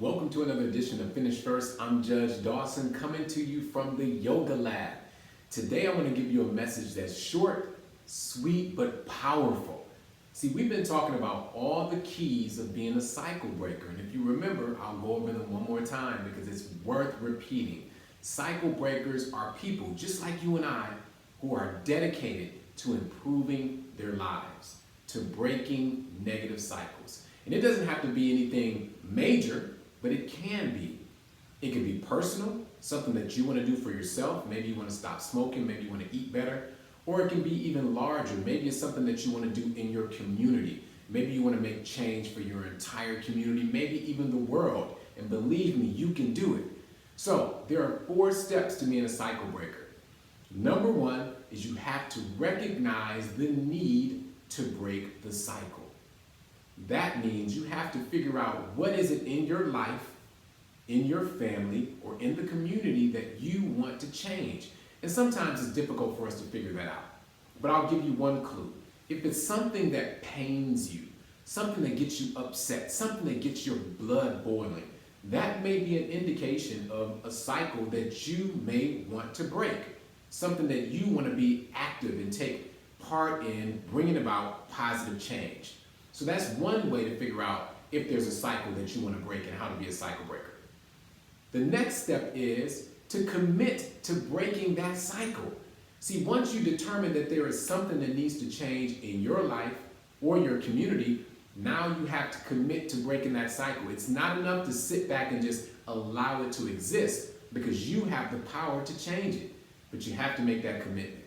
Welcome to another edition of Finish First. I'm Judge Dawson coming to you from the Yoga Lab. Today I'm going to give you a message that's short, sweet, but powerful. See, we've been talking about all the keys of being a cycle breaker. And if you remember, I'll go over them one more time because it's worth repeating. Cycle breakers are people just like you and I who are dedicated to improving their lives, to breaking negative cycles. And it doesn't have to be anything major, but it can be. It can be personal, something that you want to do for yourself. Maybe you want to stop smoking, maybe you want to eat better. Or it can be even larger. Maybe it's something that you want to do in your community. Maybe you want to make change for your entire community, maybe even the world. And believe me, you can do it. So there are 4 steps to being a cycle breaker. Number 1 is you have to recognize the need to break the cycle. That means you have to figure out what is it in your life, in your family, or in the community that you want to change. And sometimes it's difficult for us to figure that out. But I'll give you one clue. If it's something that pains you, something that gets you upset, something that gets your blood boiling, that may be an indication of a cycle that you may want to break. Something that you want to be active and take part in bringing about positive change. So that's one way to figure out if there's a cycle that you want to break and how to be a cycle breaker. The next step is to commit to breaking that cycle. See, once you determine that there is something that needs to change in your life or your community, now you have to commit to breaking that cycle. It's not enough to sit back and just allow it to exist because you have the power to change it, but you have to make that commitment.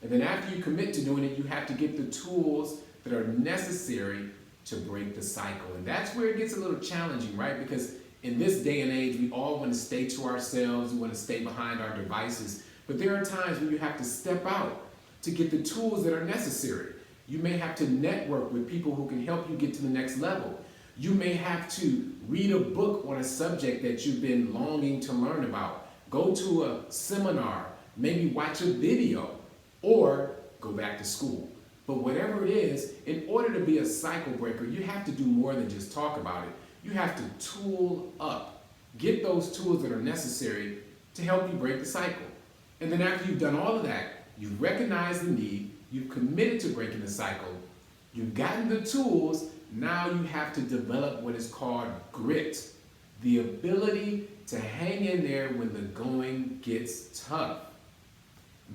And then after you commit to doing it, you have to get the tools that are necessary to break the cycle. And that's where it gets a little challenging, right? Because in this day and age, we all want to stay to ourselves, we want to stay behind our devices, but there are times when you have to step out to get the tools that are necessary. You may have to network with people who can help you get to the next level. You may have to read a book on a subject that you've been longing to learn about. Go to a seminar, maybe watch a video, or go back to school. But whatever it is, in order to be a cycle breaker, you have to do more than just talk about it. You have to tool up. Get those tools that are necessary to help you break the cycle. And then after you've done all of that, you've recognized the need, you've committed to breaking the cycle, you've gotten the tools, now you have to develop what is called grit. The ability to hang in there when the going gets tough.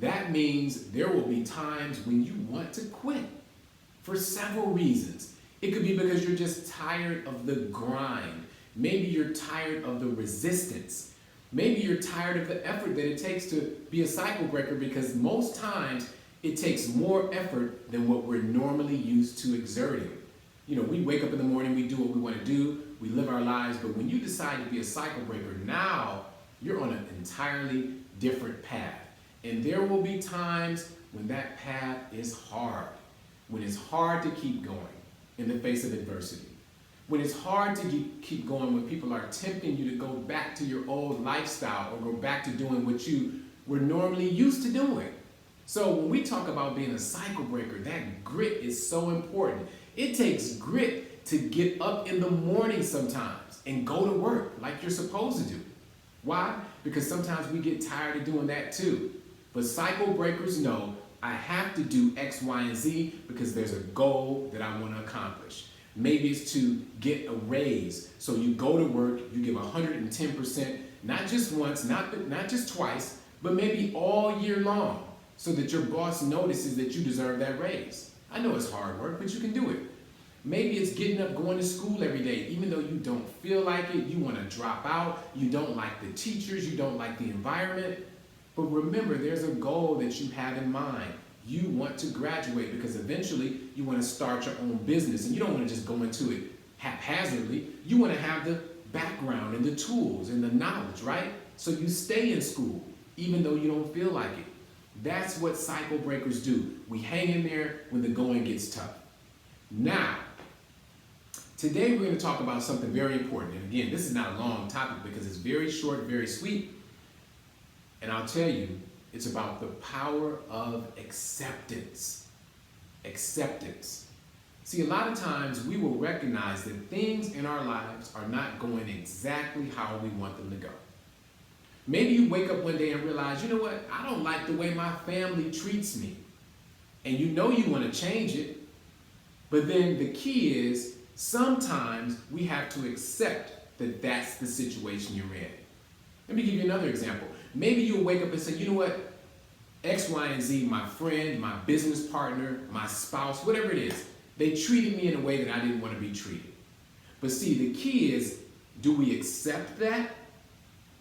That means there will be times when you want to quit for several reasons. It could be because you're just tired of the grind. Maybe you're tired of the resistance. Maybe you're tired of the effort that it takes to be a cycle breaker because most times it takes more effort than what we're normally used to exerting. You know, we wake up in the morning, we do what we want to do, we live our lives, but when you decide to be a cycle breaker, now you're on an entirely different path. And there will be times when that path is hard, when it's hard to keep going in the face of adversity, when it's hard to keep going when people are tempting you to go back to your old lifestyle or go back to doing what you were normally used to doing. So when we talk about being a cycle breaker, that grit is so important. It takes grit to get up in the morning sometimes and go to work like you're supposed to do. Why? Because sometimes we get tired of doing that too. But cycle breakers know I have to do X, Y, and Z because there's a goal that I want to accomplish. Maybe it's to get a raise. So you go to work, you give 110%, not just once, not just twice, but maybe all year long so that your boss notices that you deserve that raise. I know it's hard work, but you can do it. Maybe it's getting up, going to school every day, even though you don't feel like it, you want to drop out, you don't like the teachers, you don't like the environment. But remember, there's a goal that you have in mind. You want to graduate because eventually you want to start your own business and you don't want to just go into it haphazardly. You want to have the background and the tools and the knowledge, right? So you stay in school even though you don't feel like it. That's what cycle breakers do. We hang in there when the going gets tough. Now, today we're going to talk about something very important. And again, this is not a long topic because it's very short, very sweet. And I'll tell you, it's about the power of acceptance. Acceptance. See, a lot of times we will recognize that things in our lives are not going exactly how we want them to go. Maybe you wake up one day and realize, you know what, I don't like the way my family treats me. And you know you want to change it, but then the key is sometimes we have to accept that that's the situation you're in. Let me give you another example. Maybe you'll wake up and say, you know what, X, Y, and Z, my friend, my business partner, my spouse, whatever it is, they treated me in a way that I didn't want to be treated. But see, the key is, do we accept that?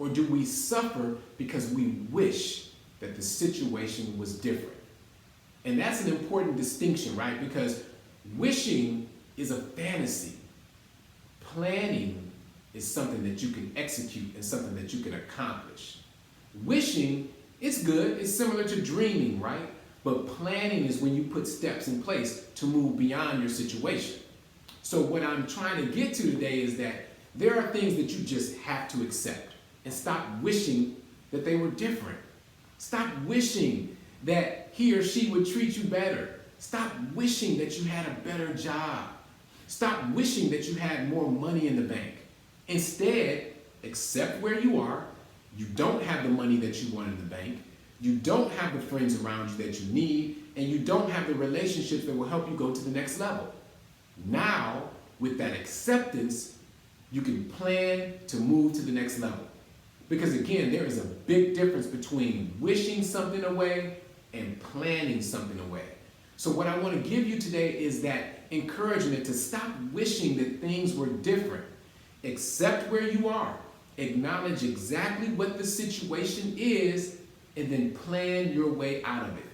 Or do we suffer because we wish that the situation was different? And that's an important distinction, right? Because wishing is a fantasy. Planning is something that you can execute and something that you can accomplish. Wishing, it's good, it's similar to dreaming, right? But planning is when you put steps in place to move beyond your situation. So what I'm trying to get to today is that there are things that you just have to accept and stop wishing that they were different. Stop wishing that he or she would treat you better. Stop wishing that you had a better job. Stop wishing that you had more money in the bank. Instead, accept where you are. You don't have the money that you want in the bank. You don't have the friends around you that you need, and you don't have the relationships that will help you go to the next level. Now, with that acceptance, you can plan to move to the next level. Because again, there is a big difference between wishing something away and planning something away. So what I want to give you today is that encouragement to stop wishing that things were different. Accept where you are. Acknowledge exactly what the situation is, and then plan your way out of it.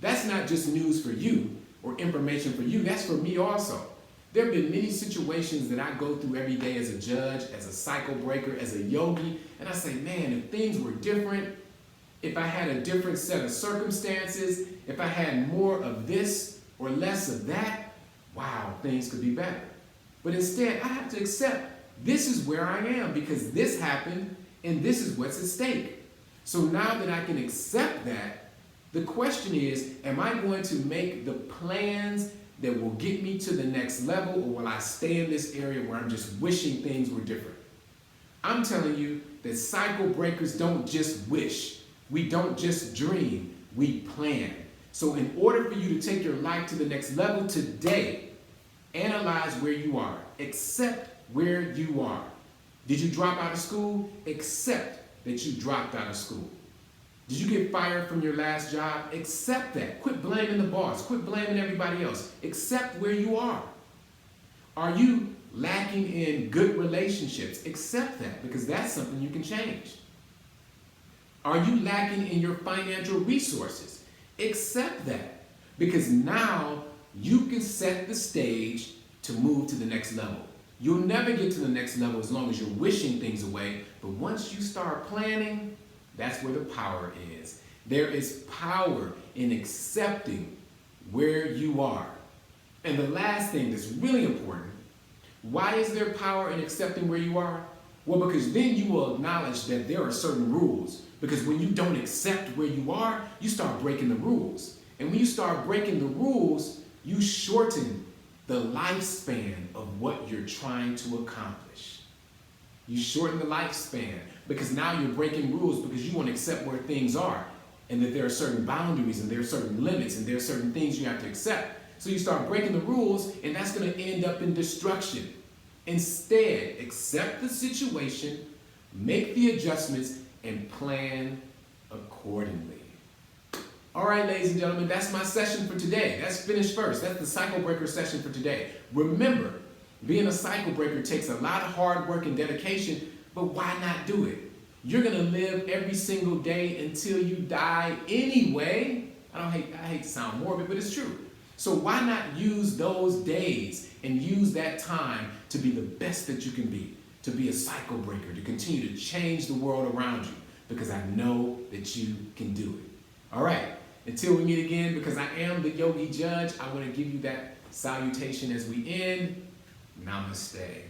That's not just news for you or information for you, that's for me also. There have been many situations that I go through every day as a judge, as a cycle breaker, as a yogi, and I say, man, if things were different, if I had a different set of circumstances, if I had more of this or less of that, wow, things could be better. But instead, I have to accept this is where I am because this happened and this is what's at stake. So now that I can accept that, the question is, am I going to make the plans that will get me to the next level, or will I stay in this area where I'm just wishing things were different? I'm telling you that cycle breakers don't just wish. We don't just dream, we plan. So in order for you to take your life to the next level today, analyze where you are. Accept where you are. Did you drop out of school? Accept that you dropped out of school. Did you get fired from your last job? Accept that. Quit blaming the boss. Quit blaming everybody else. Accept where you are. Are you lacking in good relationships? Accept that, because that's something you can change. Are you lacking in your financial resources? Accept that, because now you can set the stage to move to the next level. You'll never get to the next level as long as you're wishing things away, but once you start planning, that's where the power is. There is power in accepting where you are. And the last thing that's really important, why is there power in accepting where you are? Well, because then you will acknowledge that there are certain rules. Because when you don't accept where you are, you start breaking the rules. And when you start breaking the rules, you shorten the lifespan of what you're trying to accomplish. You shorten the lifespan because now you're breaking rules because you won't accept where things are and that there are certain boundaries and there are certain limits and there are certain things you have to accept. So you start breaking the rules, and that's going to end up in destruction. Instead, accept the situation, make the adjustments, and plan accordingly. All right, ladies and gentlemen, that's my session for today. That's finished first. That's the cycle breaker session for today. Remember, being a cycle breaker takes a lot of hard work and dedication, but why not do it? You're going to live every single day until you die anyway. I hate to sound morbid, but it's true. So why not use those days and use that time to be the best that you can be, to be a cycle breaker, to continue to change the world around you, because I know that you can do it. All right, until we meet again, because I am the Yogi Judge, I want to give you that salutation as we end. Namaste.